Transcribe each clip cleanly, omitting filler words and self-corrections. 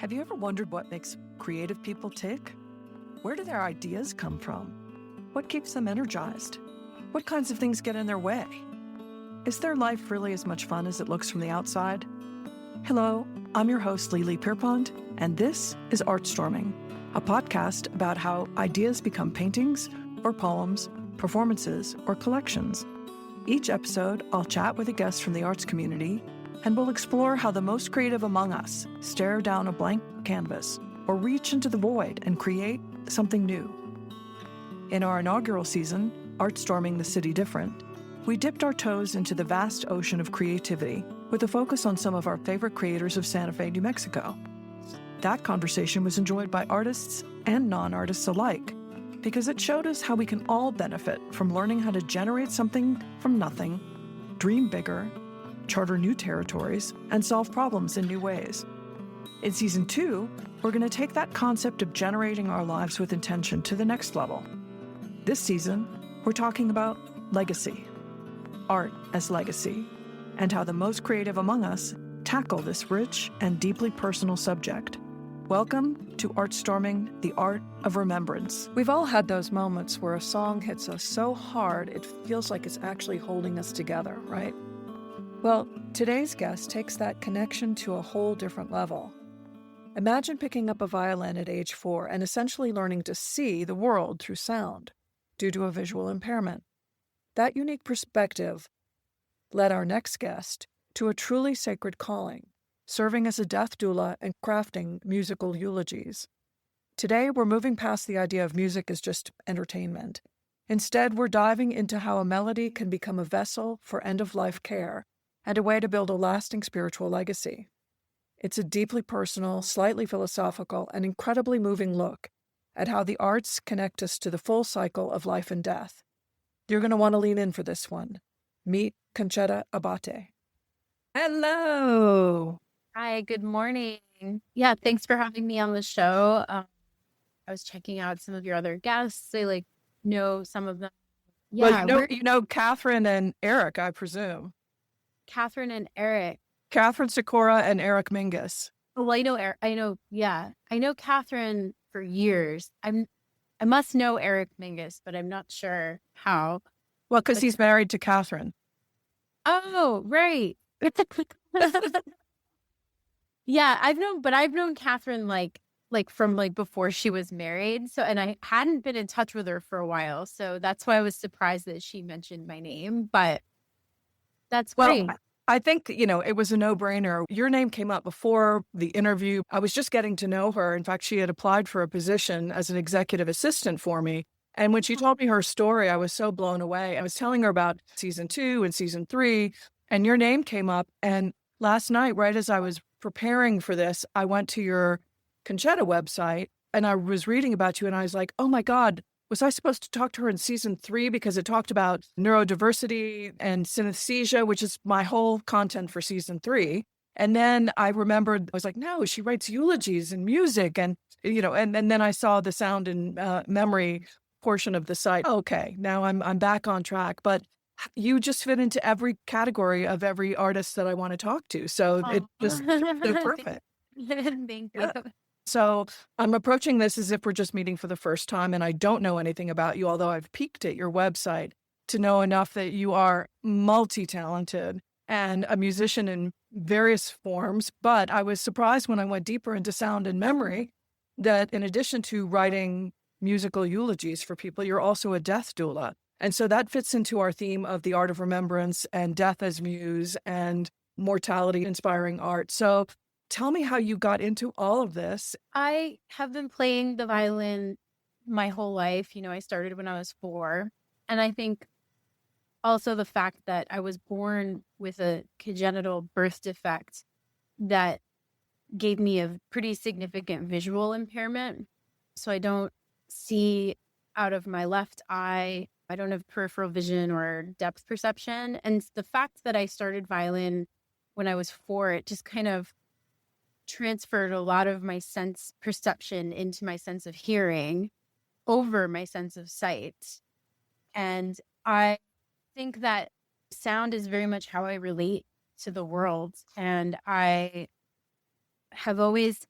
Have you ever wondered what makes creative people tick? Where do their ideas come from? What keeps them energized? What kinds of things get in their way? Is their life really as much fun as it looks from the outside? Hello, I'm your host, Lili Pierpont, and this is ArtStorming, a podcast about how ideas become paintings or poems, performances, or collections. Each episode, I'll chat with a guest from the arts community, and we'll explore how the most creative among us stare down a blank canvas or reach into the void and create something new. In our inaugural season, ArtStorming the City Different, we dipped our toes into the vast ocean of creativity with a focus on some of our favorite creators of Santa Fe, New Mexico. That conversation was enjoyed by artists and non-artists alike because it showed us how we can all benefit from learning how to generate something from nothing, dream bigger, charter new territories, and solve problems in new ways. In Season 2, we're going to take that concept of generating our lives with intention to the next level. This season, we're talking about legacy, art as legacy, and how the most creative among us tackle this rich and deeply personal subject. Welcome to ArtStorming, the Art of Remembrance. We've all had those moments where a song hits us so hard it feels like it's actually holding us together, right? Well, today's guest takes that connection to a whole different level. Imagine picking up a violin at age 4 and essentially learning to see the world through sound due to a visual impairment. That unique perspective led our next guest to a truly sacred calling, serving as a death doula and crafting musical eulogies. Today, we're moving past the idea of music as just entertainment. Instead, we're diving into how a melody can become a vessel for end-of-life care and a way to build a lasting spiritual legacy. It's a deeply personal, slightly philosophical, and incredibly moving look at how the arts connect us to the full cycle of life and death. You're going to want to lean in for this one. Meet Concetta Abbate. Hello. Hi, good morning. Yeah, thanks for having me on the show. I was checking out some of your other guests. I know some of them. Yeah, well, you know Catherine and Eric, I presume. Catherine and Eric. Catherine Sikora and Eric Mingus. Well, I know Eric. I know Catherine for years. I must know Eric Mingus, but I'm not sure how. Well, because he's married to Catherine. Oh, right. Yeah, I've known Catherine from before she was married. So, and I hadn't been in touch with her for a while. So that's why I was surprised that she mentioned my name, but that's great. Well, I think, it was a no-brainer. Your name came up before the interview. I was just getting to know her. In fact, she had applied for a position as an executive assistant for me. And when she told me her story, I was so blown away. I was telling her about Season 2 and Season 3, and your name came up. And last night, right as I was preparing for this, I went to your Concetta website and I was reading about you and I was like, oh my God, was I supposed to talk to her in Season 3 because it talked about neurodiversity and synesthesia, which is my whole content for Season 3. And then I remembered, I was like, no, she writes eulogies and music. And, and then I saw the sound and memory portion of the site. Okay, now I'm back on track. But you just fit into every category of every artist that I want to talk to. So it just perfect. Thank you. Yeah. So I'm approaching this as if we're just meeting for the first time, and I don't know anything about you, although I've peeked at your website to know enough that you are multi-talented and a musician in various forms. But I was surprised when I went deeper into sound and memory that in addition to writing musical eulogies for people, you're also a death doula. And so that fits into our theme of the art of remembrance and death as muse and mortality inspiring art. So tell me how you got into all of this. I have been playing the violin my whole life. I started when I was 4. And I think also the fact that I was born with a congenital birth defect that gave me a pretty significant visual impairment. So I don't see out of my left eye. I don't have peripheral vision or depth perception. And the fact that I started violin when I was 4, it just kind of transferred a lot of my sense perception into my sense of hearing over my sense of sight. And I think that sound is very much how I relate to the world. And I have always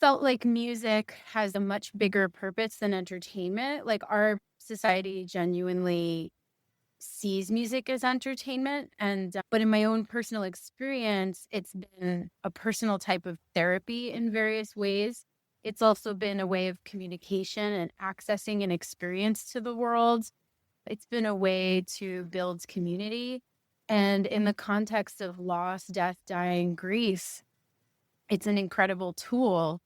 felt like music has a much bigger purpose than entertainment. Like our society genuinely sees music as entertainment, and but in my own personal experience, it's been a personal type of therapy in various ways. It's also been a way of communication and accessing an experience to the world. It's been a way to build community. And in the context of loss, death, dying, grief, it's an incredible tool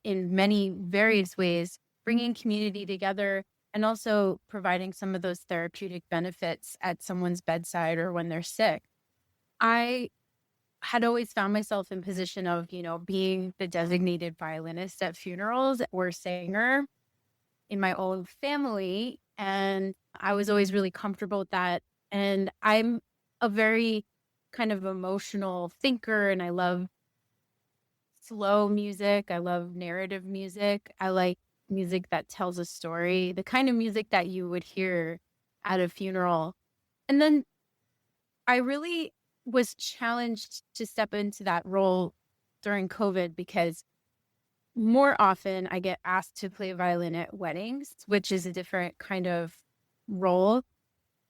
in many various ways, bringing community together and also providing some of those therapeutic benefits at someone's bedside or when they're sick. I had always found myself in position of, being the designated violinist at funerals or singer in my own family. And I was always really comfortable with that. And I'm a very kind of emotional thinker, and I love slow music. I love narrative music. I like music that tells a story, the kind of music that you would hear at a funeral. And then I really was challenged to step into that role during COVID because more often I get asked to play violin at weddings, which is a different kind of role.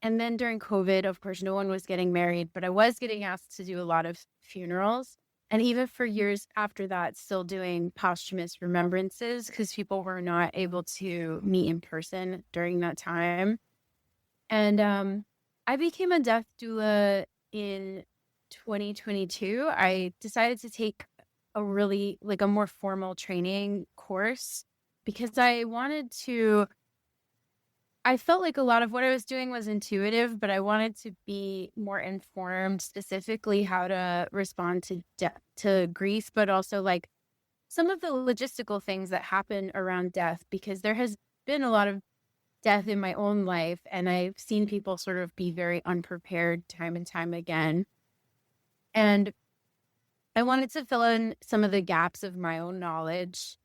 And then during COVID, of course, no one was getting married, but I was getting asked to do a lot of funerals. And even for years after that, still doing posthumous remembrances because people were not able to meet in person during that time. And I became a death doula in 2022. I decided to take a really, like a more formal training course because I felt like a lot of what I was doing was intuitive, but I wanted to be more informed, specifically how to respond to grief, but also like some of the logistical things that happen around death, because there has been a lot of death in my own life, and I've seen people sort of be very unprepared time and time again. And I wanted to fill in some of the gaps of my own knowledge.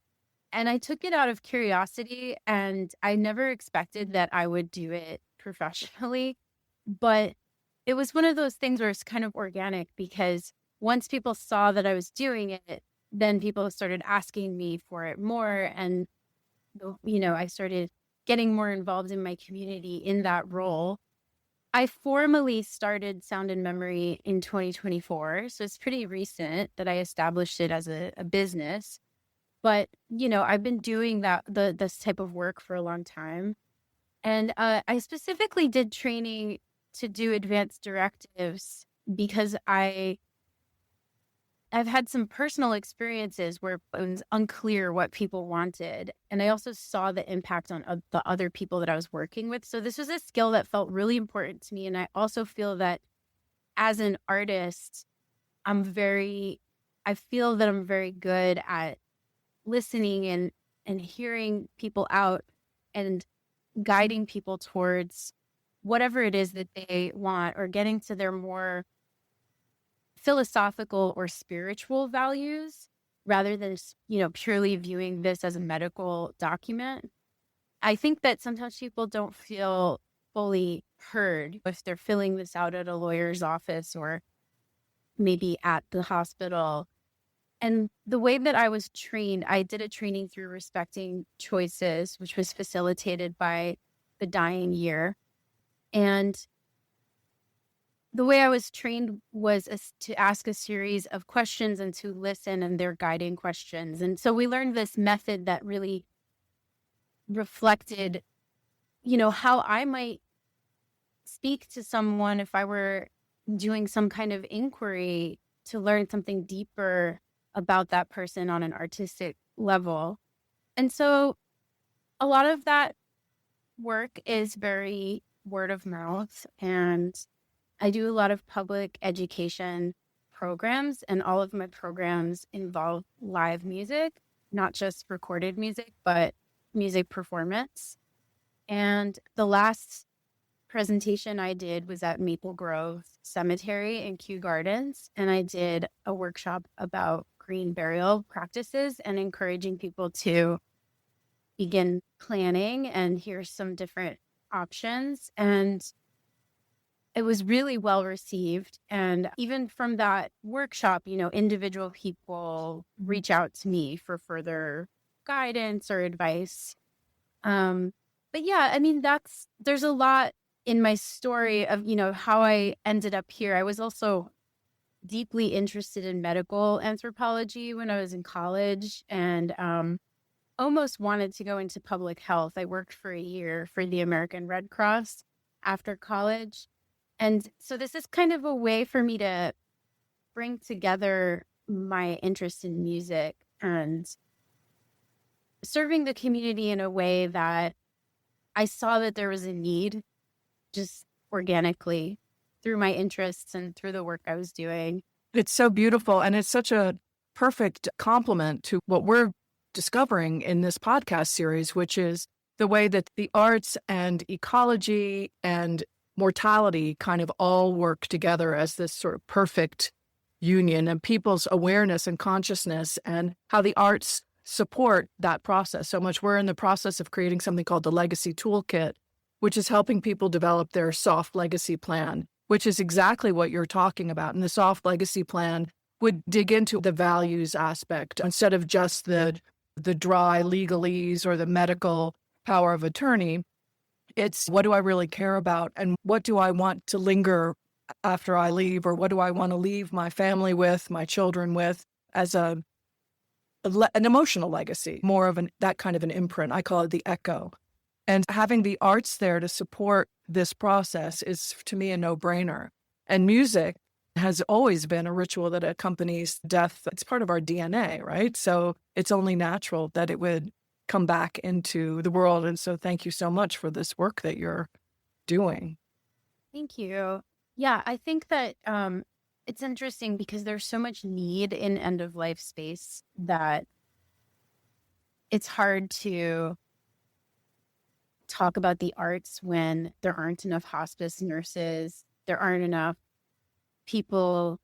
And I took it out of curiosity, and I never expected that I would do it professionally. But it was one of those things where it's kind of organic because once people saw that I was doing it, then people started asking me for it more. And, I started getting more involved in my community in that role. I formally started Sound and Memory in 2024. So it's pretty recent that I established it as a business. But, I've been doing this type of work for a long time. And I specifically did training to do advanced directives because I've had some personal experiences where it was unclear what people wanted. And I also saw the impact on the other people that I was working with. So this was a skill that felt really important to me. And I also feel that as an artist, I feel that I'm very good at listening and hearing people out and guiding people towards whatever it is that they want, or getting to their more philosophical or spiritual values rather than, purely viewing this as a medical document. I think that sometimes people don't feel fully heard if they're filling this out at a lawyer's office or maybe at the hospital. And the way that I was trained, I did a training through Respecting Choices, which was facilitated by the Dying Year. And the way I was trained was to ask a series of questions and to listen, and their guiding questions. And so we learned this method that really reflected, how I might speak to someone if I were doing some kind of inquiry to learn something deeper about that person on an artistic level. And so a lot of that work is very word of mouth, and I do a lot of public education programs, and all of my programs involve live music, not just recorded music, but music performance. And the last presentation I did was at Maple Grove Cemetery in Kew Gardens, and I did a workshop about green burial practices and encouraging people to begin planning, and here's some different options. And it was really well received. And even from that workshop, individual people reach out to me for further guidance or advice. But yeah, I mean, there's a lot in my story of, how I ended up here. I was also deeply interested in medical anthropology when I was in college, and almost wanted to go into public health. I worked for a year for the American Red Cross after college. And so this is kind of a way for me to bring together my interest in music and serving the community in a way that I saw that there was a need just organically through my interests and through the work I was doing. It's so beautiful. And it's such a perfect complement to what we're discovering in this podcast series, which is the way that the arts and ecology and mortality kind of all work together as this sort of perfect union, and people's awareness and consciousness and how the arts support that process so much. We're in the process of creating something called the Legacy Toolkit, which is helping people develop their soft legacy plan, which is exactly what you're talking about. And the soft legacy plan would dig into the values aspect instead of just the dry legalese or the medical power of attorney. It's what do I really care about, and what do I want to linger after I leave, or what do I want to leave my family with, my children with, as an emotional legacy, more of that kind of an imprint. I call it the echo. And having the arts there to support this process is, to me, a no-brainer. And music has always been a ritual that accompanies death. It's part of our DNA, right? So it's only natural that it would come back into the world. And so thank you so much for this work that you're doing. Thank you. Yeah, I think that it's interesting because there's so much need in end-of-life space that it's hard to talk about the arts when there aren't enough hospice nurses, there aren't enough people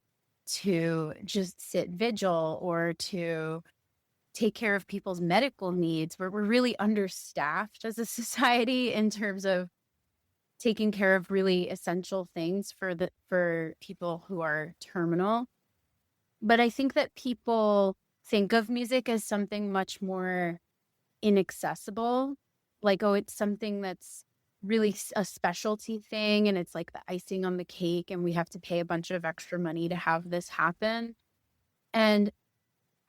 to just sit vigil or to take care of people's medical needs, where we're really understaffed as a society in terms of taking care of really essential things for people who are terminal. But I think that people think of music as something much more inaccessible, like, oh, it's something that's really a specialty thing, and it's like the icing on the cake, and we have to pay a bunch of extra money to have this happen. And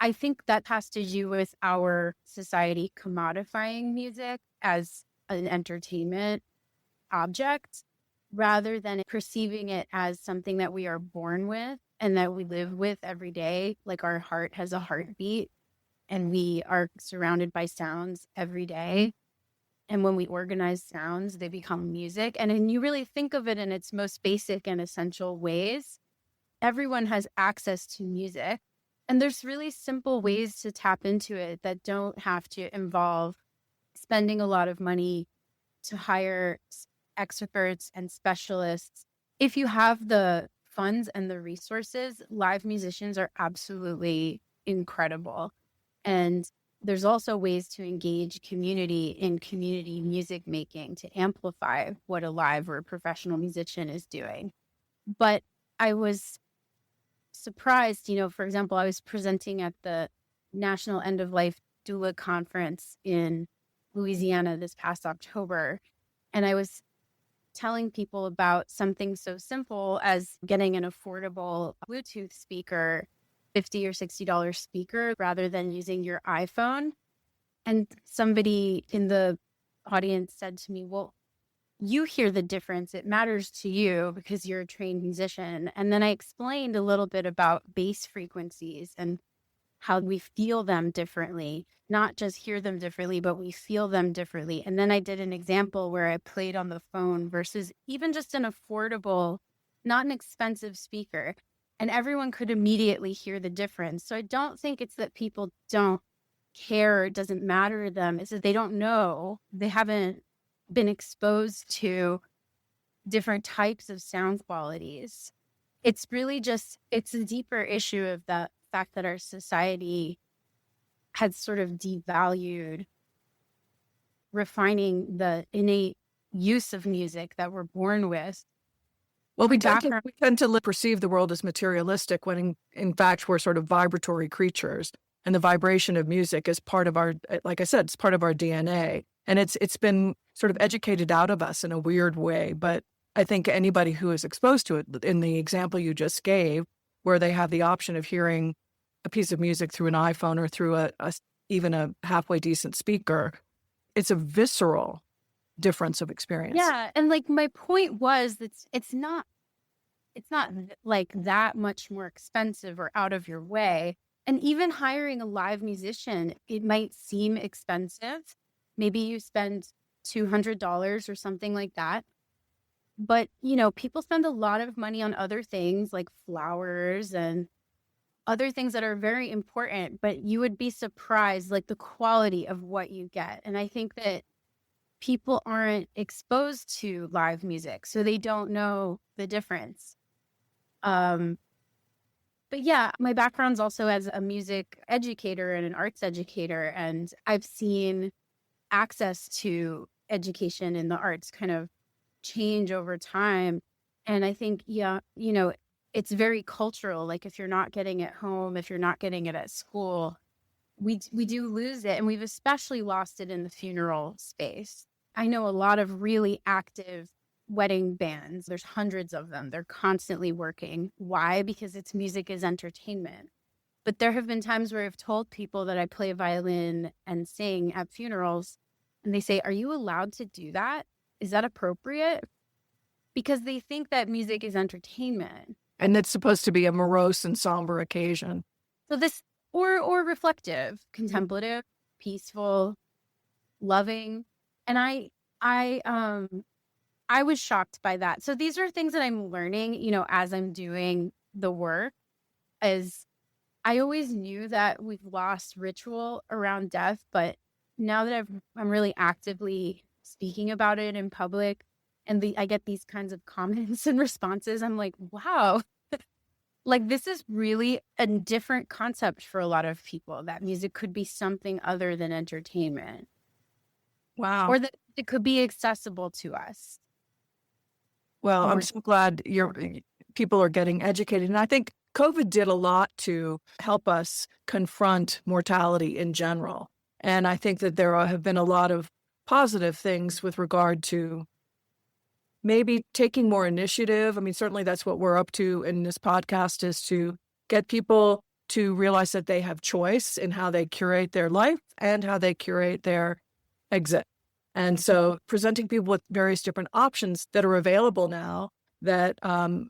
I think that has to do with our society commodifying music as an entertainment object rather than perceiving it as something that we are born with and that we live with every day. Like, our heart has a heartbeat and we are surrounded by sounds every day. And when we organize sounds, they become music. And when you really think of it in its most basic and essential ways, everyone has access to music. And there's really simple ways to tap into it that don't have to involve spending a lot of money to hire experts and specialists. If you have the funds and the resources, live musicians are absolutely incredible. And there's also ways to engage community in community music making to amplify what a live or a professional musician is doing. But I was surprised, for example, I was presenting at the National End of Life Doula Conference in Louisiana this past October, and I was telling people about something so simple as getting an affordable Bluetooth speaker, $50 or $60 speaker, rather than using your iPhone. And somebody in the audience said to me, well, you hear the difference. It matters to you because you're a trained musician. And then I explained a little bit about bass frequencies and how we feel them differently, not just hear them differently, but we feel them differently. And then I did an example where I played on the phone versus even just an affordable, not an expensive speaker. And everyone could immediately hear the difference. So I don't think it's that people don't care, it doesn't matter to them. It's that they don't know. They haven't been exposed to different types of sound qualities. It's really just, it's a deeper issue of the fact that our society has sort of devalued refining the innate use of music that we're born with Well, my background. we tend to perceive the world as materialistic when in fact we're sort of vibratory creatures. And the vibration of music is part of our, like I said, it's part of our DNA. And it's been sort of educated out of us in a weird way. But I think anybody who is exposed to it, in the example you just gave, where they have the option of hearing a piece of music through an iPhone or through even a halfway decent speaker, it's a visceral difference of experience. Yeah, and like my point was that it's not like that much more expensive or out of your way. And even hiring a live musician, it might seem expensive. Maybe you spend $200 or something like that. But, people spend a lot of money on other things like flowers and other things that are very important, but you would be surprised, like the quality of what you get. And I think that people aren't exposed to live music, so they don't know the difference. But yeah, my background's also as a music educator and an arts educator, and I've seen access to education in the arts kind of change over time. And I think, yeah, it's very cultural. Like if you're not getting it home, if you're not getting it at school, we do lose it. And we've especially lost it in the funeral space. I know a lot of really active wedding bands. There's hundreds of them. They're constantly working. Why? Because music is entertainment. But there have been times where I've told people that I play violin and sing at funerals, and they say, "Are you allowed to do that? Is that appropriate?" Because they think that music is entertainment. And it's supposed to be a morose and somber occasion. So this, or reflective, contemplative, peaceful, loving. And I was shocked by that. So these are things that I'm learning, as I'm doing the work. As I always knew that we've lost ritual around death, but now that I'm really actively speaking about it in public, and I get these kinds of comments and responses, I'm like, wow, like this is really a different concept for a lot of people, that music could be something other than entertainment. Wow. Or that it could be accessible to us. Well, I'm so glad people are getting educated. And I think COVID did a lot to help us confront mortality in general. And I think that there have been a lot of positive things with regard to maybe taking more initiative. I mean, certainly that's what we're up to in this podcast, is to get people to realize that they have choice in how they curate their life and how they curate their exit. And so presenting people with various different options that are available now, that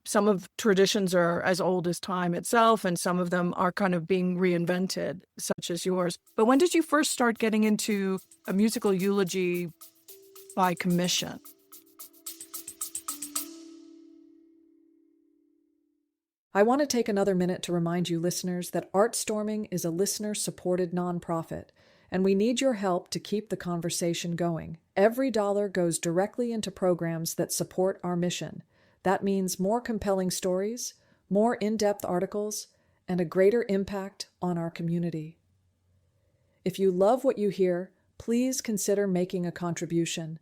some of traditions are as old as time itself, and some of them are kind of being reinvented, such as yours. But when did you first start getting into a musical eulogy by commission? I want to take another minute to remind you listeners that ArtStorming is a listener-supported nonprofit, and we need your help to keep the conversation going. Every dollar goes directly into programs that support our mission. That means more compelling stories, more in-depth articles, and a greater impact on our community. If you love what you hear, please consider making a contribution.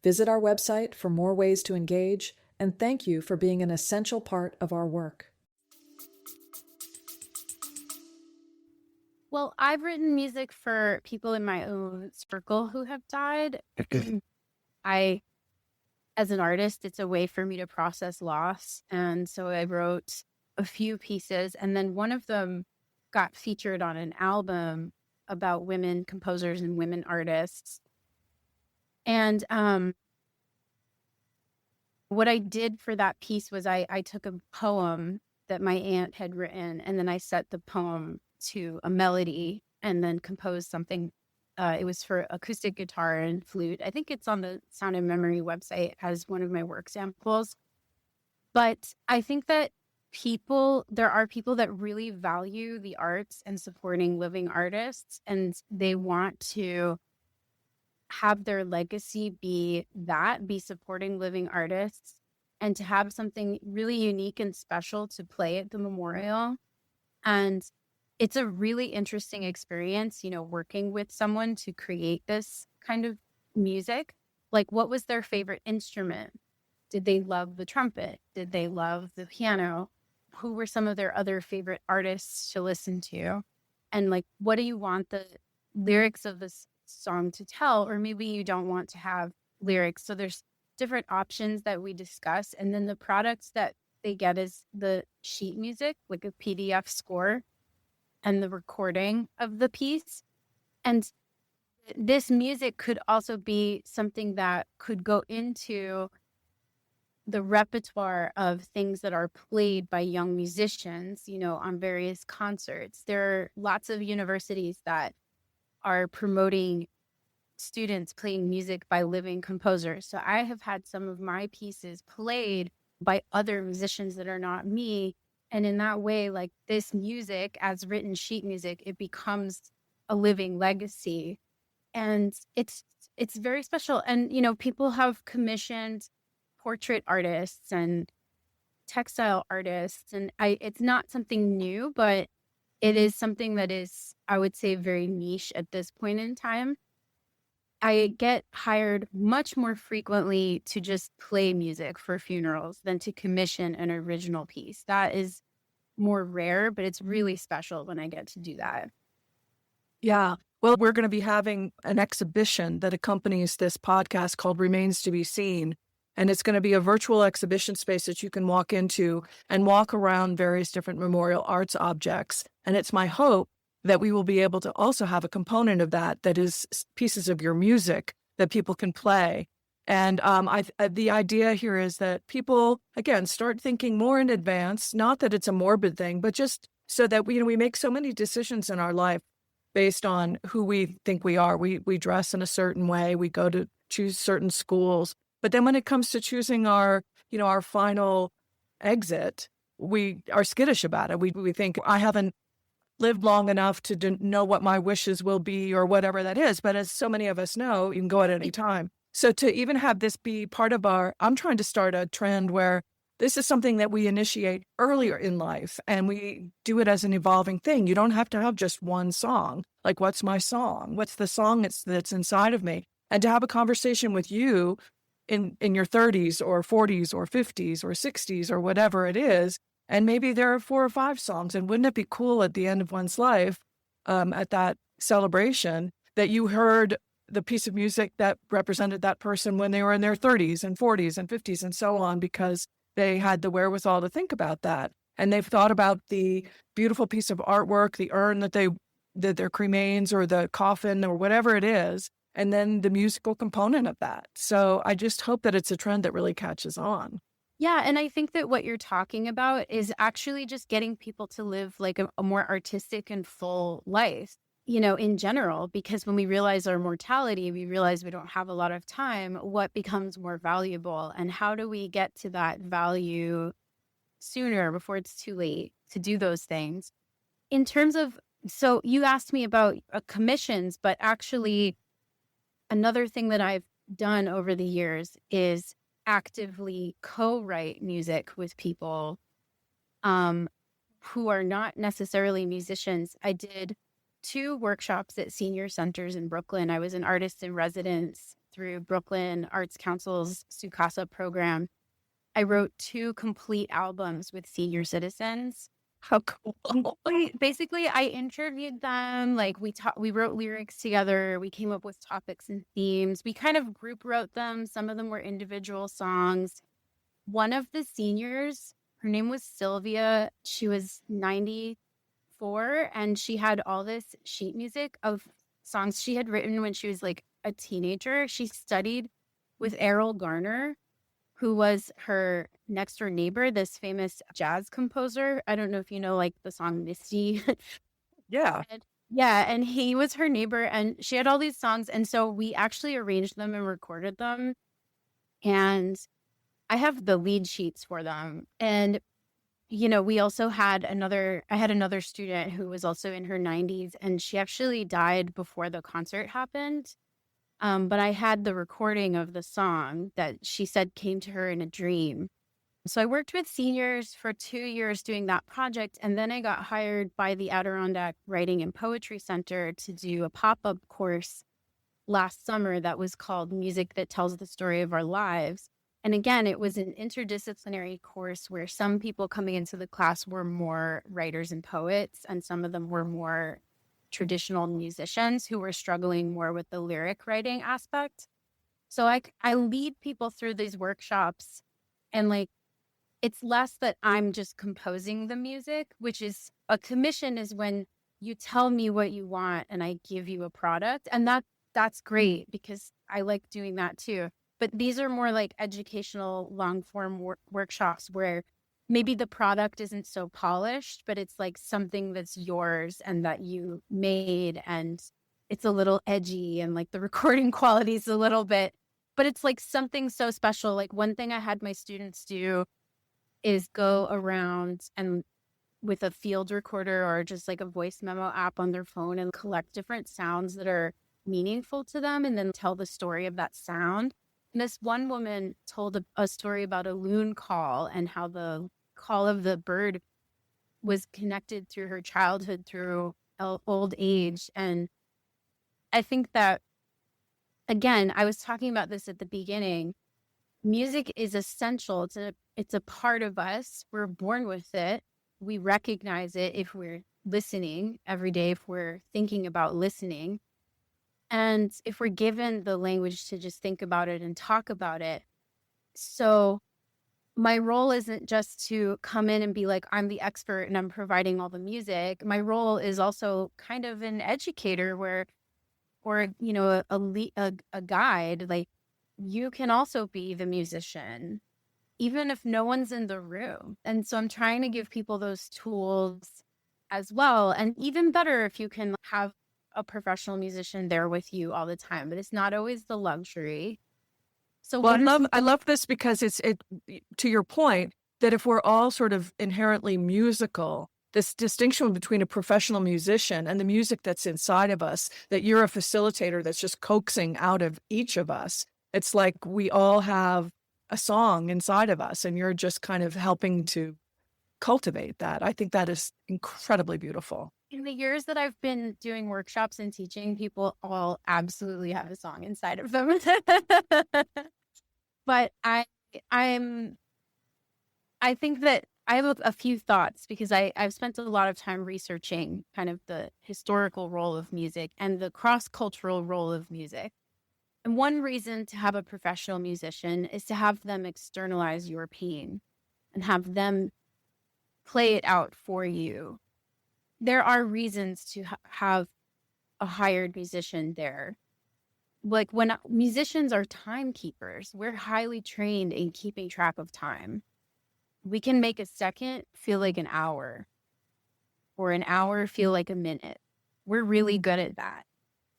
Visit our website for more ways to engage, and thank you for being an essential part of our work. Well, I've written music for people in my own circle who have died. As an artist, it's a way for me to process loss. And so I wrote a few pieces, and then one of them got featured on an album about women composers and women artists. And what I did for that piece was I took a poem that my aunt had written, and then I set the poem to a melody and then composed something. It was for acoustic guitar and flute. I think it's on the Sound and Memory website as one of my work samples. But I think that there are people that really value the arts and supporting living artists, and they want to have their legacy be supporting living artists, and to have something really unique and special to play at the memorial. And it's a really interesting experience, working with someone to create this kind of music. Like, what was their favorite instrument? Did they love the trumpet? Did they love the piano? Who were some of their other favorite artists to listen to? And like, what do you want the lyrics of this song to tell? Or maybe you don't want to have lyrics. So there's different options that we discuss. And then the products that they get is the sheet music, like a PDF score, and the recording of the piece. And this music could also be something that could go into the repertoire of things that are played by young musicians, you know, on various concerts. There are lots of universities that are promoting students playing music by living composers. So I have had some of my pieces played by other musicians that are not me. And in that way, like this music as written sheet music, it becomes a living legacy. And it's very special. And, you know, people have commissioned portrait artists and textile artists. And it's not something new, but it is something that is, I would say, very niche at this point in time. I get hired much more frequently to just play music for funerals than to commission an original piece. That is more rare, but it's really special when I get to do that. Yeah. Well, we're going to be having an exhibition that accompanies this podcast called Remains to be Seen. And it's going to be a virtual exhibition space that you can walk into and walk around various different memorial arts objects. And it's my hope that we will be able to also have a component of that is pieces of your music that people can play. And the idea here is that people, again, start thinking more in advance, not that it's a morbid thing, but just so that we make so many decisions in our life based on who we think we are. We dress in a certain way, we go to choose certain schools. But then when it comes to choosing our final exit, we are skittish about it. We think, I haven't lived long enough to know what my wishes will be or whatever that is. But as so many of us know, you can go at any time. So to even have this be part of I'm trying to start a trend where this is something that we initiate earlier in life and we do it as an evolving thing. You don't have to have just one song. Like, what's my song? What's the song that's inside of me? And to have a conversation with you in your 30s or 40s or 50s or 60s or whatever it is. And maybe there are 4 or 5 songs. And wouldn't it be cool at the end of one's life, at that celebration, that you heard the piece of music that represented that person when they were in their 30s and 40s and 50s and so on, because they had the wherewithal to think about that. And they've thought about the beautiful piece of artwork, the urn that their cremains or the coffin or whatever it is, and then the musical component of that. So I just hope that it's a trend that really catches on. Yeah. And I think that what you're talking about is actually just getting people to live like a more artistic and full life, you know, in general, because when we realize our mortality, we realize we don't have a lot of time. What becomes more valuable, and how do we get to that value sooner before it's too late to do those things? In terms of, so you asked me about commissions, but actually another thing that I've done over the years is actively co-write music with people who are not necessarily musicians. I did 2 workshops at senior centers in Brooklyn. I was an artist in residence through Brooklyn Arts Council's Sukasa program. I wrote 2 complete albums with senior citizens. How cool. Basically, I interviewed them. Like we wrote lyrics together. We came up with topics and themes. We kind of group wrote them. Some of them were individual songs. One of the seniors, her name was Sylvia. She was 94, and she had all this sheet music of songs she had written when she was like a teenager. She studied with Errol Garner, who was her next door neighbor, this famous jazz composer. I don't know if you know, like the song Misty. Yeah. And he was her neighbor, and she had all these songs. And so we actually arranged them and recorded them. And I have the lead sheets for them. And, you know, we also had I had another student who was also in her 90s, and she actually died before the concert happened. But I had the recording of the song that she said came to her in a dream. So I worked with seniors for 2 years doing that project. And then I got hired by the Adirondack Writing and Poetry Center to do a pop-up course last summer that was called Music That Tells the Story of Our Lives. And again, it was an interdisciplinary course where some people coming into the class were more writers and poets, and some of them were more traditional musicians who were struggling more with the lyric writing aspect. So I lead people through these workshops, and like, it's less that I'm just composing the music, which is a commission is when you tell me what you want and I give you a product. And that's great because I like doing that too. But these are more like educational long form workshops where maybe the product isn't so polished, but it's like something that's yours and that you made, and it's a little edgy and like the recording quality is a little bit, but it's like something so special. Like one thing I had my students do is go around and with a field recorder or just like a voice memo app on their phone and collect different sounds that are meaningful to them and then tell the story of that sound. And this one woman told a story about a loon call and how the call of the bird was connected through her childhood, through old age. And I think that, again, I was talking about this at the beginning. Music is essential. It's a part of us. We're born with it. We recognize it if we're listening every day, if we're thinking about listening. And if we're given the language to just think about it and talk about it. So my role isn't just to come in and be like, I'm the expert and I'm providing all the music. My role is also kind of an educator or, you know, a guide. Like, you can also be the musician, even if no one's in the room. And so I'm trying to give people those tools as well. And even better if you can have a professional musician there with you all the time, but it's not always the luxury. So Well, I love this because it's to your point that if we're all sort of inherently musical, this distinction between a professional musician and the music that's inside of us, that you're a facilitator that's just coaxing out of each of us. It's like we all have a song inside of us and you're just kind of helping to cultivate that. I think that is incredibly beautiful. In the years that I've been doing workshops and teaching, people all absolutely have a song inside of them. But I think that I have a few thoughts because I've spent a lot of time researching kind of the historical role of music and the cross-cultural role of music. And one reason to have a professional musician is to have them externalize your pain and have them play it out for you. There are reasons to have a hired musician there. Like when musicians are timekeepers, we're highly trained in keeping track of time. We can make a second feel like an hour or an hour feel like a minute. We're really good at that.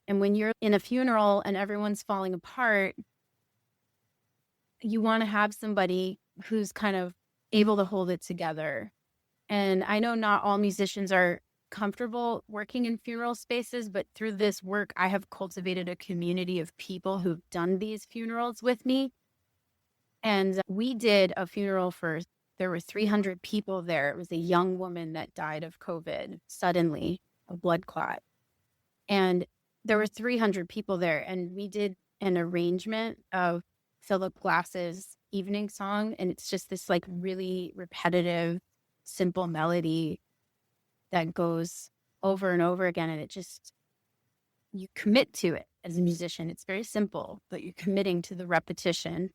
And when you're in a funeral and everyone's falling apart, you want to have somebody who's kind of able to hold it together. And I know not all musicians are comfortable working in funeral spaces, but through this work, I have cultivated a community of people who've done these funerals with me. And we did a funeral there were 300 people there. It was a young woman that died of COVID suddenly, a blood clot. And there were 300 people there. And we did an arrangement of Philip Glass's Evening Song. And it's just this like really repetitive, simple melody that goes over and over again. And you commit to it as a musician. It's very simple, but you're committing to the repetition.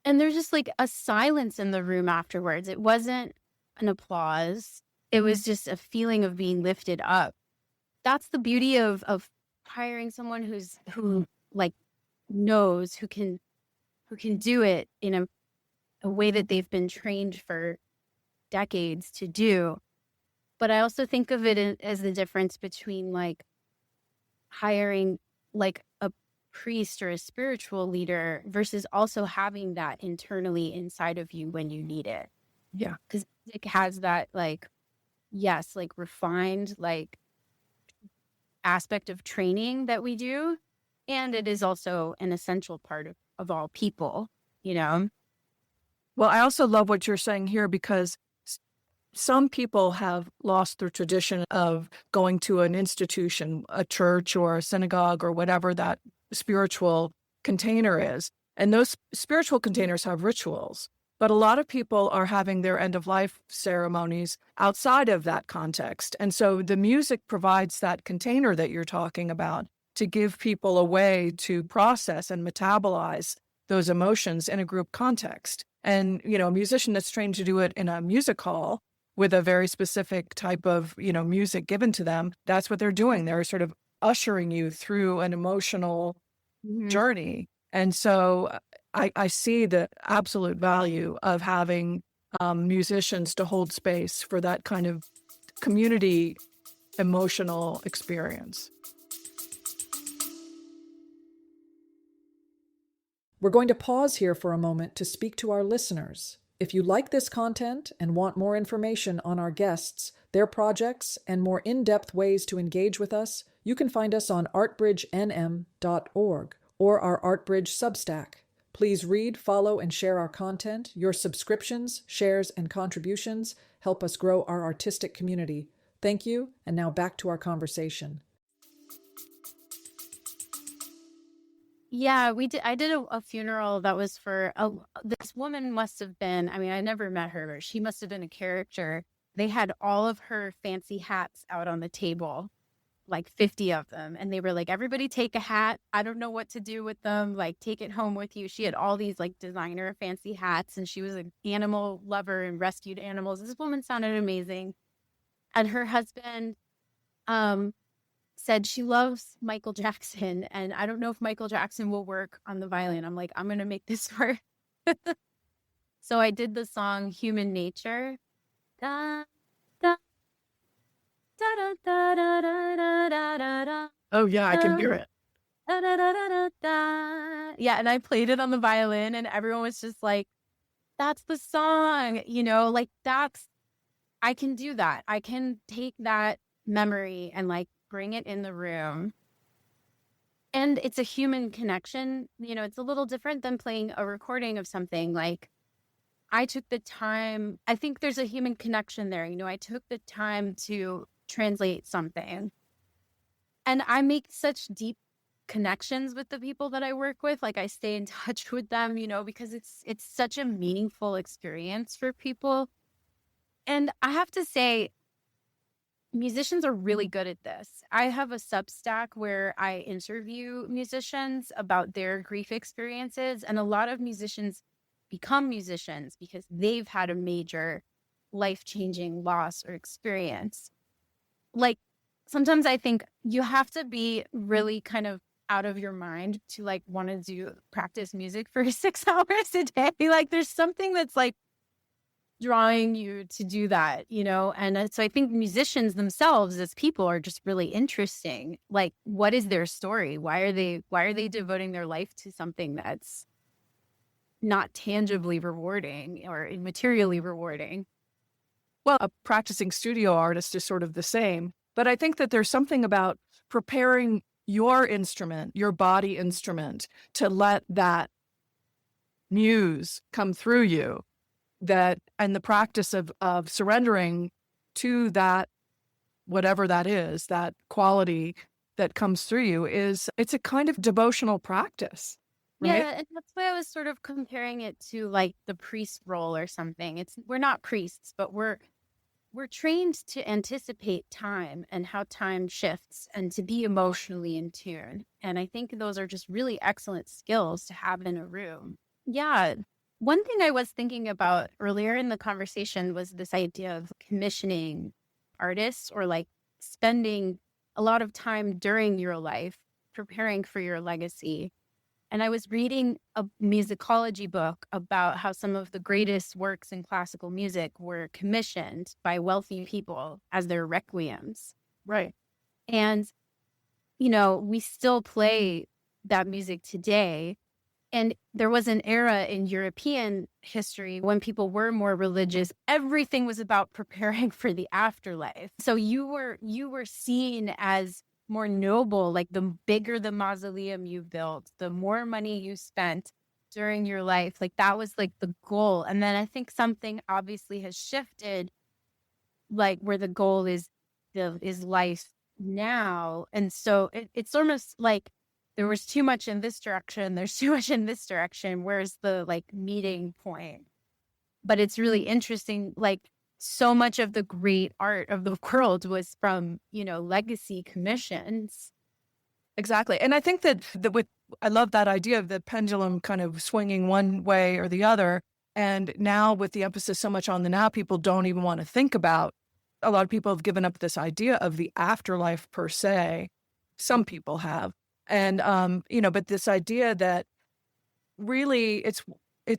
And there's just like a silence in the room afterwards. It wasn't an applause. It was just a feeling of being lifted up. That's the beauty of hiring someone who like knows, who can do it in a way that they've been trained for decades to do. But I also think of it as the difference between like hiring like a priest or a spiritual leader versus also having that internally inside of you when you need it. Yeah. Because it has that like, yes, like refined like aspect of training that we do. And it is also an essential part of all people, you know? Well, I also love what you're saying here because some people have lost their tradition of going to an institution, a church or a synagogue or whatever that spiritual container is. And those spiritual containers have rituals. But a lot of people are having their end of life ceremonies outside of that context. And so the music provides that container that you're talking about to give people a way to process and metabolize those emotions in a group context. And, a musician that's trained to do it in a music hall with a very specific type of, music given to them, that's what they're doing. They're sort of ushering you through an emotional journey. And so I see the absolute value of having musicians to hold space for that kind of community emotional experience. We're going to pause here for a moment to speak to our listeners. If you like this content and want more information on our guests, their projects, and more in-depth ways to engage with us, you can find us on artbridgenm.org or our ArtBridge Substack. Please read, follow, and share our content. Your subscriptions, shares, and contributions help us grow our artistic community. Thank you, and now back to our conversation. Yeah, I did a funeral that was for this woman must have been, I mean, I never met her, but she must have been a character. They had all of her fancy hats out on the table, like 50 of them. And they were like, everybody take a hat. I don't know what to do with them. Like, take it home with you. She had all these like designer fancy hats, and she was an animal lover and rescued animals. This woman sounded amazing. And her husband, said she loves Michael Jackson, and I don't know if Michael Jackson will work on the violin. I'm like, I'm going to make this work. So I did the song Human Nature. Da, da, da, da, da, da, da, da, da, da, Oh, yeah, I can hear it. da, da, da, da, da, da. Yeah, and I played it on the violin, and everyone was just like, that's the song, like I can do that. I can take that memory and like bring it in the room. And it's a human connection. It's a little different than playing a recording of something. Like, I took the time, I think there's a human connection there. I took the time to translate something. And I make such deep connections with the people that I work with. Like, I stay in touch with them, because it's such a meaningful experience for people. And I have to say, musicians are really good at this. I have a Substack where I interview musicians about their grief experiences, and a lot of musicians become musicians because they've had a major life-changing loss or experience. Like, sometimes I think you have to be really kind of out of your mind to like want to practice music for 6 hours a day. Like, there's something that's like drawing you to do that, and so I think musicians themselves as people are just really interesting. Like, what is their story? Why are they devoting their life to something that's not tangibly rewarding or materially rewarding? Well, a practicing studio artist is sort of the same, but I think that there's something about preparing your instrument, your body instrument, to let that muse come through you, and the practice of surrendering to that, whatever that is, that quality that comes through you, it's a kind of devotional practice, right? Yeah, and that's why I was sort of comparing it to like the priest role or something. We're not priests, but we're trained to anticipate time and how time shifts and to be emotionally in tune. And I think those are just really excellent skills to have in a room. Yeah. One thing I was thinking about earlier in the conversation was this idea of commissioning artists, or like spending a lot of time during your life preparing for your legacy. And I was reading a musicology book about how some of the greatest works in classical music were commissioned by wealthy people as their requiems. Right. And, we still play that music today. And there was an era in European history when people were more religious. Everything was about preparing for the afterlife. So you were seen as more noble. Like, the bigger the mausoleum you built, the more money you spent during your life. Like, that was like the goal. And then I think something obviously has shifted, like where the goal is life now. And so it's almost like there was too much in this direction, there's too much in this direction, where's the like meeting point? But it's really interesting, like so much of the great art of the world was from, legacy commissions. Exactly. And I think that I love that idea of the pendulum kind of swinging one way or the other. And now with the emphasis so much on the now, people don't even want to think about, a lot of people have given up this idea of the afterlife per se. Some people have. And, but this idea that really it's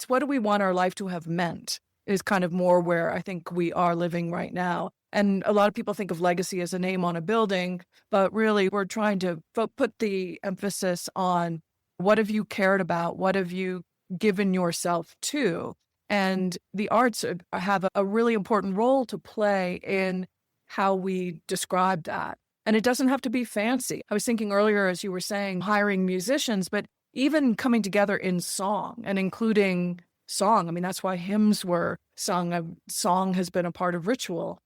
what do we want our life to have meant is kind of more where I think we are living right now. And a lot of people think of legacy as a name on a building, but really we're trying to put the emphasis on what have you cared about? What have you given yourself to? And the arts have a really important role to play in how we describe that. And it doesn't have to be fancy. I was thinking earlier, as you were saying, hiring musicians, but even coming together in song and including song. I mean, that's why hymns were sung. Song has been a part of ritual.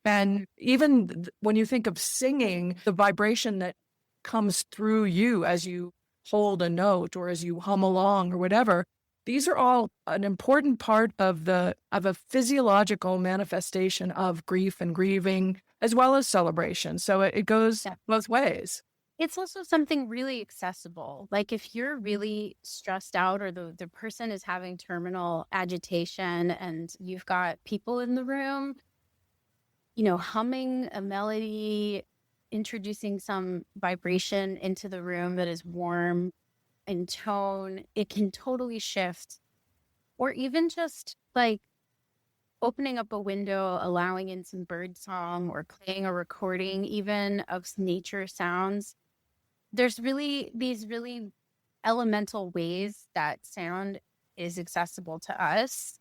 And even when you think of singing, the vibration that comes through you as you hold a note or as you hum along or whatever, these are all an important part of a physiological manifestation of grief and grieving, as well as celebration. So it goes both ways. It's also something really accessible. Like if you're really stressed out or the person is having terminal agitation and you've got people in the room, humming a melody, introducing some vibration into the room that is warm in tone, it can totally shift. Or even just like opening up a window, allowing in some bird song or playing a recording even of nature sounds. There's really these really elemental ways that sound is accessible to us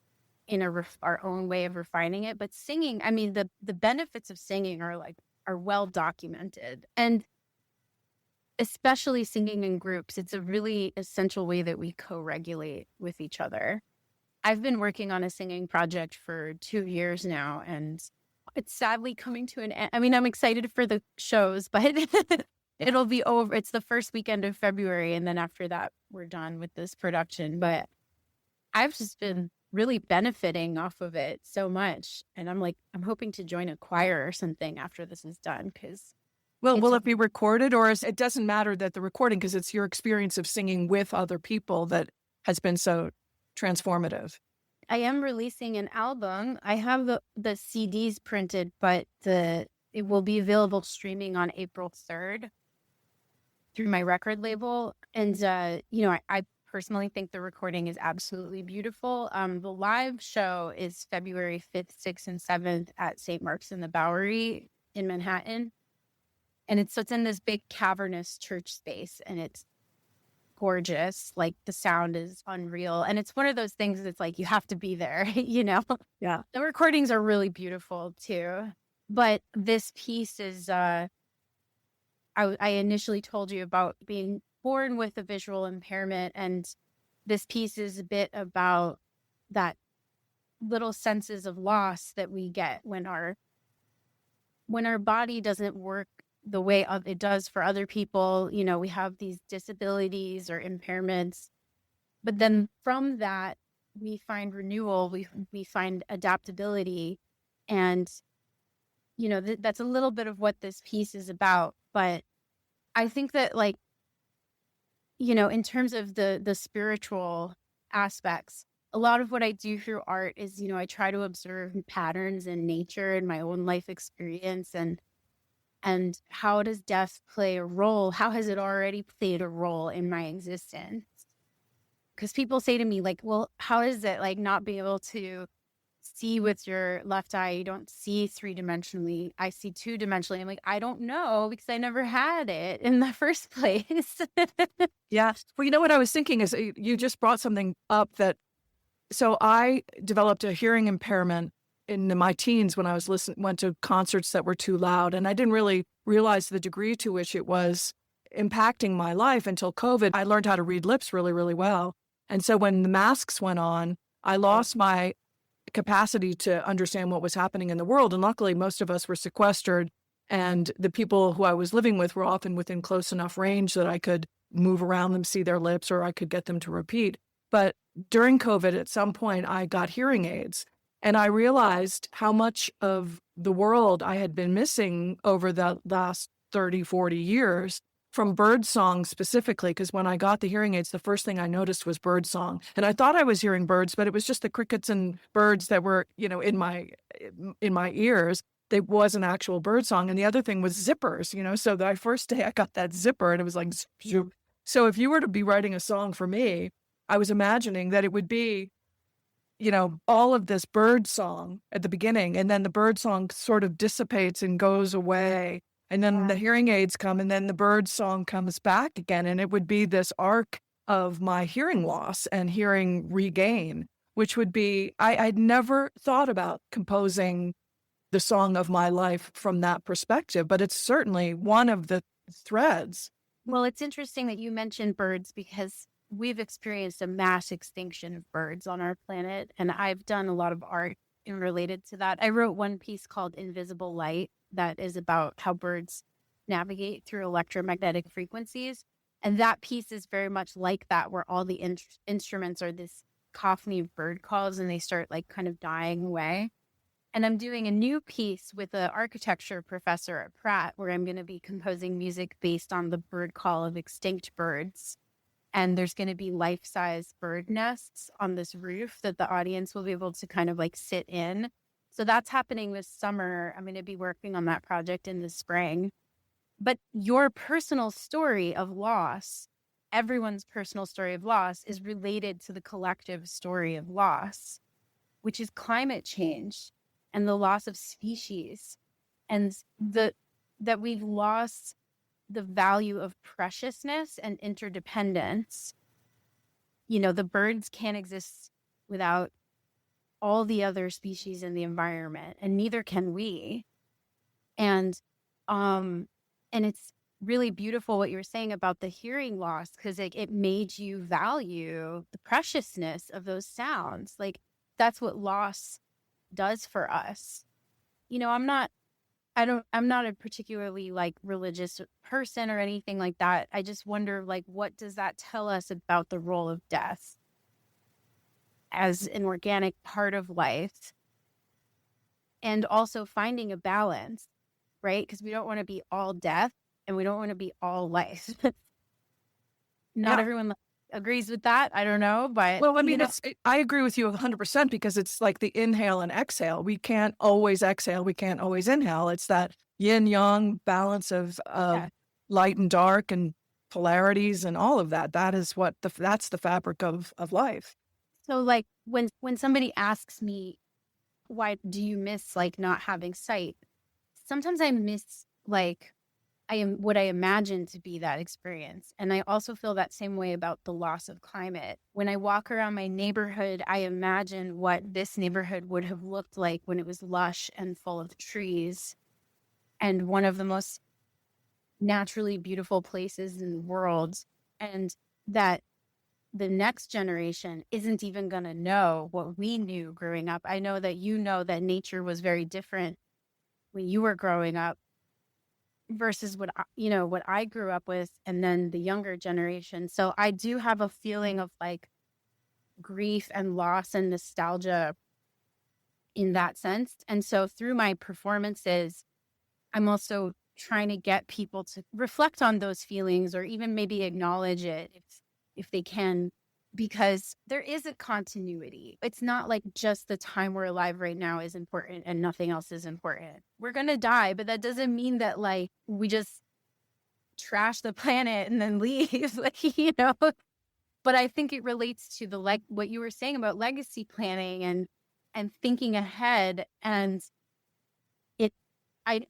in our own way of refining it. But singing, I mean, the benefits of singing are well documented. And especially singing in groups, it's a really essential way that we co-regulate with each other. I've been working on a singing project for 2 years now, and it's sadly coming to an end. I mean, I'm excited for the shows, but it'll be over. It's the first weekend of February, and then after that, we're done with this production. But I've just been really benefiting off of it so much. And I'm hoping to join a choir or something after this is done, because will it be recorded, or it doesn't matter that the recording, because it's your experience of singing with other people that has been so transformative. I am releasing an album. I have the CDs printed, but it will be available streaming on April 3rd through my record label. And, I personally think the recording is absolutely beautiful. The live show is February 5th, 6th, and 7th at St. Mark's in the Bowery in Manhattan. And it's in this big cavernous church space, and it's gorgeous. Like the sound is unreal. And it's one of those things that's like, you have to be there, Yeah. The recordings are really beautiful too. But this piece is, I initially told you about being born with a visual impairment. And this piece is a bit about that little senses of loss that we get when our body doesn't work the way it does for other people. We have these disabilities or impairments, but then from that, we find renewal, we find adaptability. And, that's a little bit of what this piece is about. But I think that in terms of the spiritual aspects, a lot of what I do through art is, I try to observe patterns in nature and my own life experience, and how does death play a role? How has it already played a role in my existence? Because people say to me, well, how is it not being able to see with your left eye? You don't see 3-dimensionally. I see 2-dimensionally. I'm I don't know, because I never had it in the first place. Yeah. Well, what I was thinking is you just brought something up so I developed a hearing impairment in my teens when I went to concerts that were too loud. And I didn't really realize the degree to which it was impacting my life until COVID. I learned how to read lips really, really well. And so when the masks went on, I lost my capacity to understand what was happening in the world. And luckily, most of us were sequestered, and the people who I was living with were often within close enough range that I could move around them, see their lips, or I could get them to repeat. But during COVID, at some point, I got hearing aids. And I realized how much of the world I had been missing over the last 30, 40 years from bird song specifically, because when I got the hearing aids, the first thing I noticed was bird song. And I thought I was hearing birds, but it was just the crickets and birds that were, in my ears. There was an actual bird song. And the other thing was zippers, so the first day I got that zipper and it was like, zip, zip. So if you were to be writing a song for me, I was imagining that it would be, all of this bird song at the beginning, and then the bird song sort of dissipates and goes away. And then the hearing aids come, and then the bird song comes back again. And it would be this arc of my hearing loss and hearing regain, which would be, I'd never thought about composing the song of my life from that perspective, but it's certainly one of the threads. Well, it's interesting that you mentioned birds because we've experienced a mass extinction of birds on our planet, and I've done a lot of art related to that. I wrote one piece called Invisible Light that is about how birds navigate through electromagnetic frequencies. And that piece is very much like that, where all the instruments are this cacophony of bird calls and they start like kind of dying away. And I'm doing a new piece with an architecture professor at Pratt, where I'm going to be composing music based on the bird call of extinct birds. And there's going to be life-size bird nests on this roof that the audience will be able to kind of like sit in. So that's happening this summer. I'm going to be working on that project in the spring. But your personal story of loss, everyone's personal story of loss, is related to the collective story of loss, which is climate change and the loss of species, and that we've lost the value of preciousness and interdependence. The birds can't exist without all the other species in the environment, and neither can we. And it's really beautiful what you were saying about the hearing loss, because it made you value the preciousness of those sounds. Like, that's what loss does for us. I'm not a particularly like religious person or anything like that. I just wonder, like, what does that tell us about the role of death as an organic part of life? And also finding a balance, right? Because we don't want to be all death and we don't want to be all life. Not everyone agrees with that. I don't know, but well, I mean, I agree with you 100% because it's like the inhale and exhale. We can't always exhale. We can't always inhale. It's that yin yang balance of light and dark and polarities and all of that. That is that's the fabric of life. So like when somebody asks me, why do you miss like not having sight? Sometimes I miss like what I imagine to be that experience. And I also feel that same way about the loss of climate. When I walk around my neighborhood, I imagine what this neighborhood would have looked like when it was lush and full of trees. And one of the most naturally beautiful places in the world. And that the next generation isn't even going to know what we knew growing up. I know that that nature was very different when you were growing up versus what I grew up with, and then the younger generation. So I do have a feeling of like grief and loss and nostalgia in that sense. And so through my performances, I'm also trying to get people to reflect on those feelings, or even maybe acknowledge it if they can, because there is a continuity. It's not like just the time we're alive right now is important and nothing else is important. We're going to die, but that doesn't mean that like we just trash the planet and then leave, But I think it relates to the what you were saying about legacy planning and thinking ahead. And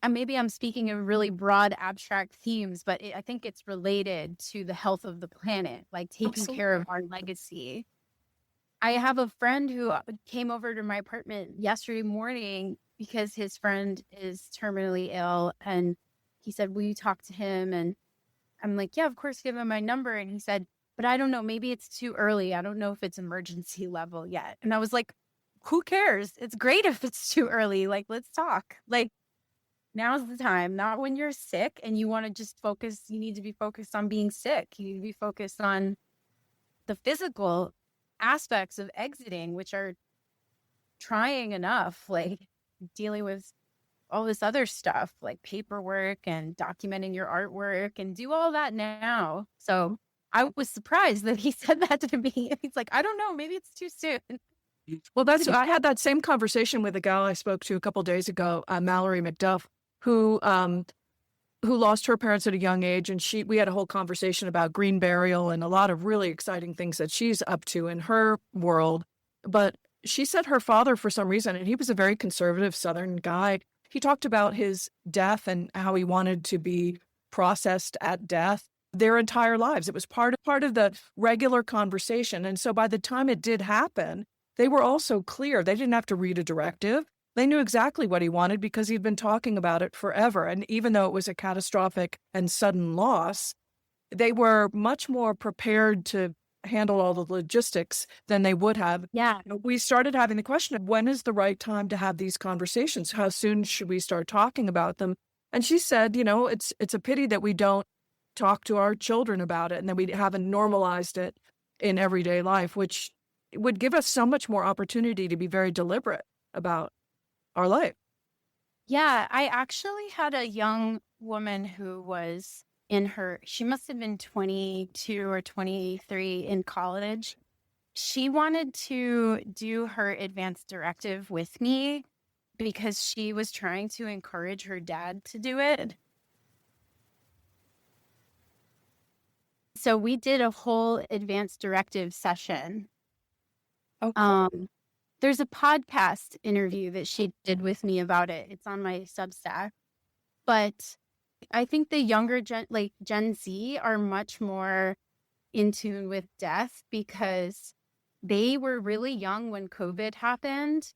maybe I'm speaking of really broad abstract themes, but I think it's related to the health of the planet, like taking care of our legacy. I have a friend who came over to my apartment yesterday morning because his friend is terminally ill, and he said, will you talk to him? And I'm like, yeah, of course, give him my number. And he said, but I don't know, maybe it's too early. I don't know if it's emergency level yet. And I was like, who cares? It's great if it's too early. Like, let's talk. Like, now's the time, not when you're sick and you want to just focus. You need to be focused on being sick. You need to be focused on the physical aspects of exiting, which are trying enough, like dealing with all this other stuff like paperwork and documenting your artwork, and do all that now. So I was surprised that he said that to me. He's like, I don't know, maybe it's too soon. Well, I had that same conversation with a gal I spoke to a couple days ago, Mallory McDuff, who lost her parents at a young age, and we had a whole conversation about green burial and a lot of really exciting things that she's up to in her world. But she said her father, for some reason, and he was a very conservative Southern guy, he talked about his death and how he wanted to be processed at death their entire lives. It was part of the regular conversation. And so by the time it did happen, they were also clear. They didn't have to read a directive. They knew exactly what he wanted because he'd been talking about it forever. And even though it was a catastrophic and sudden loss, they were much more prepared to handle all the logistics than they would have. Yeah. We started having the question of when is the right time to have these conversations? How soon should we start talking about them? And she said, it's a pity that we don't talk to our children about it and that we haven't normalized it in everyday life, which would give us so much more opportunity to be very deliberate about our life. Yeah, I actually had a young woman who was she must have been 22 or 23 in college. She wanted to do her advanced directive with me because she was trying to encourage her dad to do it. So we did a whole advanced directive session. Okay. There's a podcast interview that she did with me about it. It's on my Substack. But I think the younger Gen Z are much more in tune with death because they were really young when COVID happened,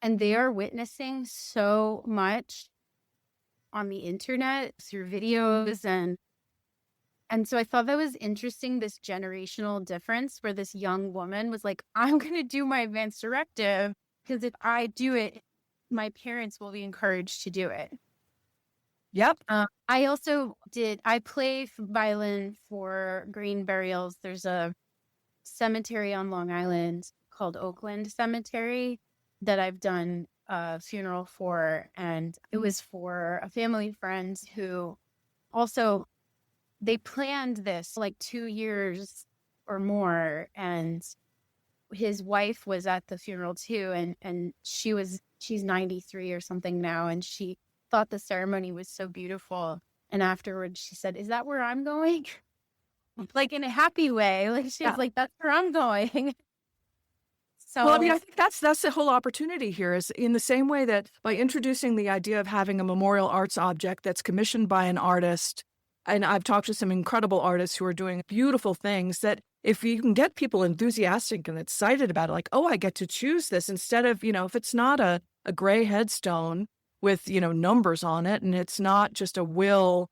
and they are witnessing so much on the internet through videos and so I thought that was interesting, this generational difference where this young woman was like, I'm going to do my advanced directive because if I do it, my parents will be encouraged to do it. Yep. I play violin for green burials. There's a cemetery on Long Island called Oakland Cemetery that I've done a funeral for. And it was for a family friend who also, they planned this like 2 years or more. And his wife was at the funeral too. And she's 93 or something now. And she thought the ceremony was so beautiful. And afterwards she said, is that where I'm going? Like in a happy way. Like she was like, that's where I'm going. So, well, I mean, I think that's the whole opportunity here is in the same way that by introducing the idea of having a memorial arts object that's commissioned by an artist, and I've talked to some incredible artists who are doing beautiful things, that if you can get people enthusiastic and excited about it, like, oh, I get to choose this instead of, if it's not a gray headstone with, numbers on it, and it's not just a will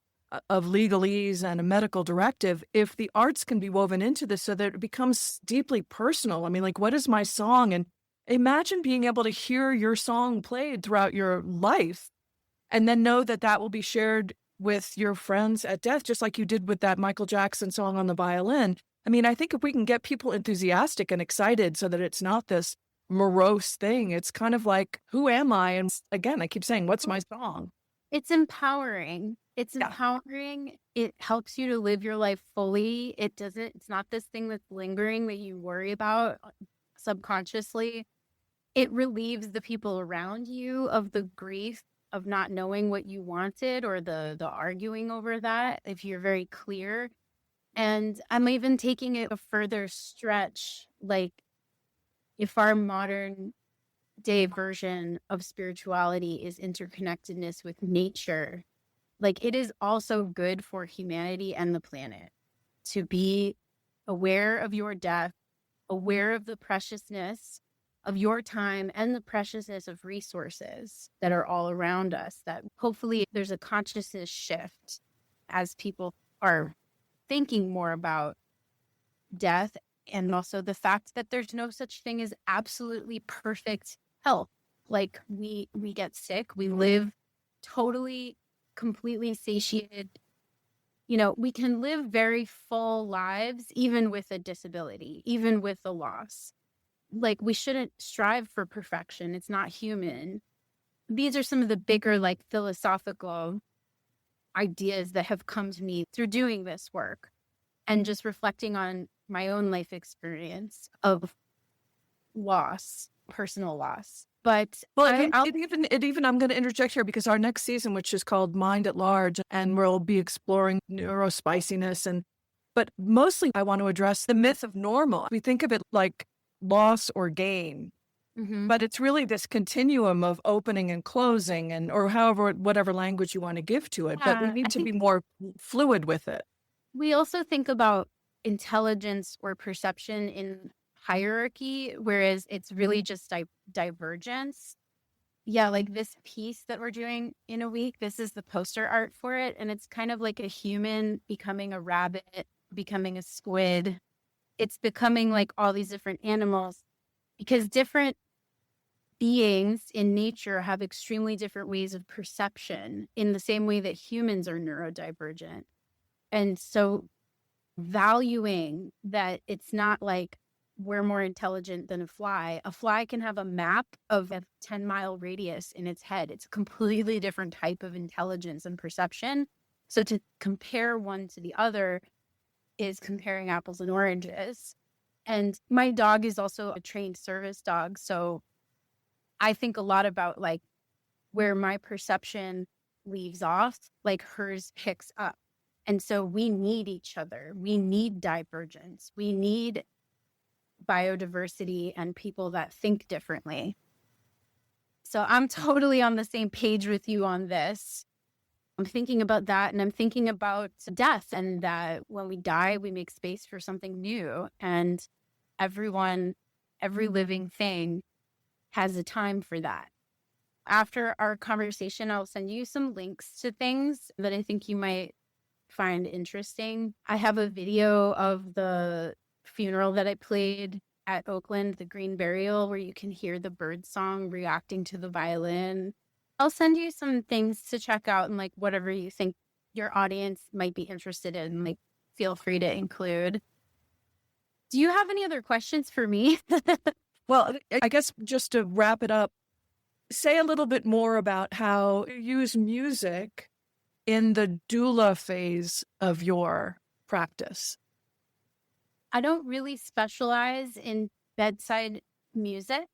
of legalese and a medical directive, if the arts can be woven into this so that it becomes deeply personal. I mean, like, what is my song? And imagine being able to hear your song played throughout your life and then know that that will be shared with your friends at death, just like you did with that Michael Jackson song on the violin. I mean, I think if we can get people enthusiastic and excited so that it's not this morose thing, it's kind of like, who am I? And again, I keep saying, what's my song? It's empowering. It's empowering. It helps you to live your life fully. It's not this thing that's lingering that you worry about subconsciously. It relieves the people around you of the grief of not knowing what you wanted or the arguing over that, if you're very clear. And I'm even taking it a further stretch, like if our modern day version of spirituality is interconnectedness with nature, like it is also good for humanity and the planet to be aware of your death, aware of the preciousness of your time and the preciousness of resources that are all around us, that hopefully there's a consciousness shift as people are thinking more about death, and also the fact that there's no such thing as absolutely perfect health. Like we get sick, we live totally, completely satiated. You know, we can live very full lives, even with a disability, even with a loss. Like, we shouldn't strive for perfection. It's not human. These are some of the bigger, like, philosophical ideas that have come to me through doing this work and just reflecting on my own life experience of loss, personal loss. But Well, it even I'm going to interject here because our next season, which is called Mind at Large, and we'll be exploring neurospiciness, but mostly I want to address the myth of normal. We think of it like loss or gain, but it's really this continuum of opening and closing, and or however whatever language you want to give to it. But we need to be more fluid with it. We also think about intelligence or perception in hierarchy, whereas it's really just divergence. Yeah, like this piece that we're doing in a week, this is the poster art for it. And it's kind of like a human becoming a rabbit, becoming a squid. It's becoming like all these different animals because different beings in nature have extremely different ways of perception in the same way that humans are neurodivergent. And so valuing that it's not like we're more intelligent than a fly. A fly can have a map of a 10-mile radius in its head. It's a completely different type of intelligence and perception. So to compare one to the other is comparing apples and oranges. And my dog is also a trained service dog. So I think a lot about like where my perception leaves off, like hers picks up. And so we need each other. We need divergence. We need biodiversity and people that think differently. So I'm totally on the same page with you on this. I'm thinking about that, and I'm thinking about death, and that when we die, we make space for something new. And everyone, every living thing has a time for that. After our conversation, I'll send you some links to things that I think you might find interesting. I have a video of the funeral that I played at Oakland, the Green Burial, where you can hear the bird song reacting to the violin. I'll send you some things to check out, and like whatever you think your audience might be interested in, like feel free to include. Do you have any other questions for me? Well, I guess just to wrap it up, say a little bit more about how you use music in the doula phase of your practice. I don't really specialize in bedside music.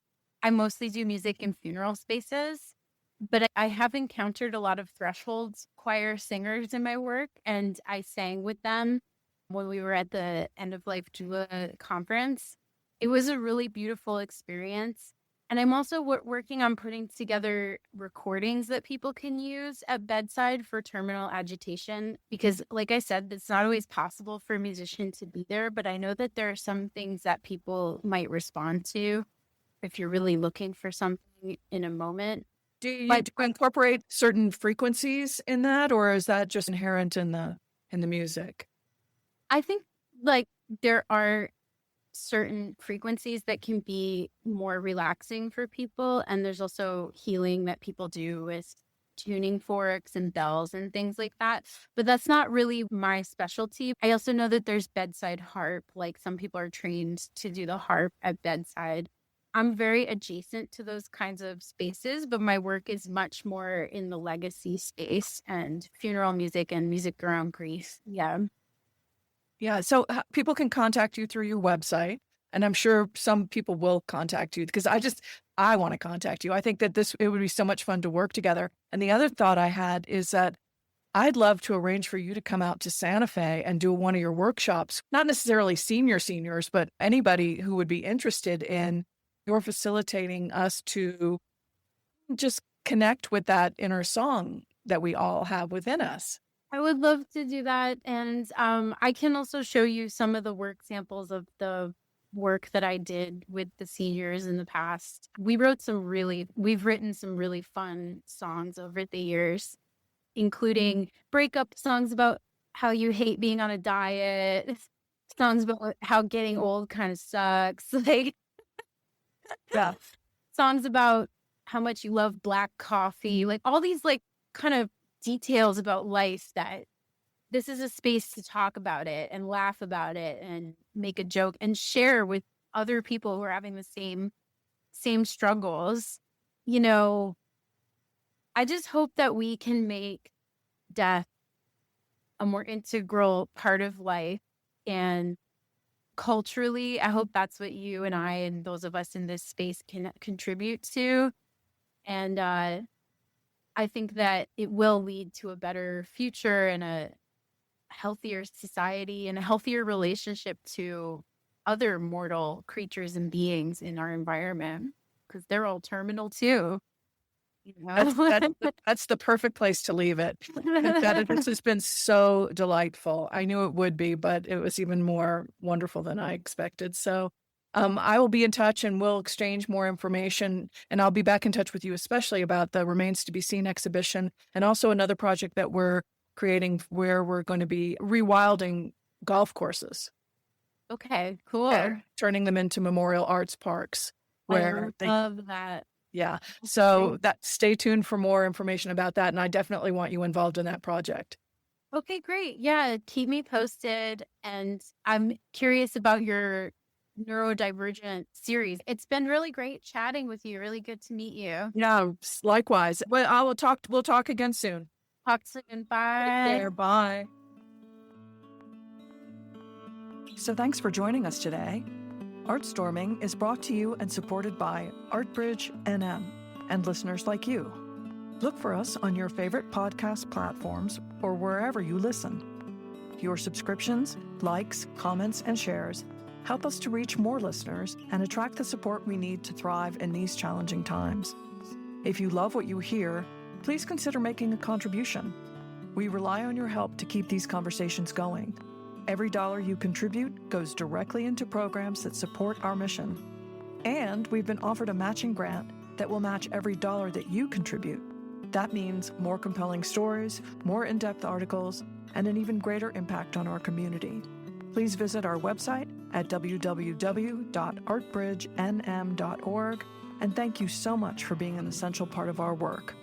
I mostly do music in funeral spaces, but I have encountered a lot of thresholds choir singers in my work, and I sang with them when we were at the End of Life Doula conference. It was a really beautiful experience. And I'm also working on putting together recordings that people can use at bedside for terminal agitation. Because like I said, it's not always possible for a musician to be there, but I know that there are some things that people might respond to if you're really looking for something in a moment. Do you incorporate certain frequencies in that, or is that just inherent in the music? I think like there are certain frequencies that can be more relaxing for people, and there's also healing that people do with tuning forks and bells and things like that, but that's not really my specialty. I also know that there's bedside harp, like some people are trained to do the harp at bedside. I'm very adjacent to those kinds of spaces, but my work is much more in the legacy space and funeral music and music around grief. Yeah, so people can contact you through your website, and I'm sure some people will contact you because I want to contact you. I think that it would be so much fun to work together. And the other thought I had is that I'd love to arrange for you to come out to Santa Fe and do one of your workshops, not necessarily seniors, but anybody who would be interested in your facilitating us to just connect with that inner song that we all have within us. I would love to do that. And I can also show you some of the work samples of the work that I did with the seniors in the past. We've written some really fun songs over the years, including breakup songs about how you hate being on a diet, songs about how getting old kind of sucks, like Yeah. songs about how much you love black coffee, like all these like kind of details about life, that this is a space to talk about it and laugh about it and make a joke and share with other people who are having the same struggles. You know, I just hope that we can make death a more integral part of life. And culturally, I hope that's what you and I and those of us in this space can contribute to. And I think that it will lead to a better future and a healthier society and a healthier relationship to other mortal creatures and beings in our environment, because they're all terminal too. You know? That's the perfect place to leave it. Concetta, this has been so delightful. I knew it would be, but it was even more wonderful than I expected. So I will be in touch and we'll exchange more information. And I'll be back in touch with you, especially about the Remains to be Seen exhibition and also another project that we're creating where we're going to be rewilding golf courses. Okay, cool. Turning them into memorial arts parks. I love that. Yeah. So stay tuned for more information about that. And I definitely want you involved in that project. Okay, great. Yeah, keep me posted. And I'm curious about your neurodivergent series. It's been really great chatting with you. Really good to meet you. Yeah, likewise. Well, we'll talk again soon. Talk soon. Bye. Take care. Bye. So thanks for joining us today. ArtStorming is brought to you and supported by ArtBridge NM and listeners like you. Look for us on your favorite podcast platforms or wherever you listen. Your subscriptions, likes, comments, and shares help us to reach more listeners and attract the support we need to thrive in these challenging times. If you love what you hear, please consider making a contribution. We rely on your help to keep these conversations going. Every dollar you contribute goes directly into programs that support our mission. And we've been offered a matching grant that will match every dollar that you contribute. That means more compelling stories, more in-depth articles, and an even greater impact on our community. Please visit our website at www.artbridgenm.org, and thank you so much for being an essential part of our work.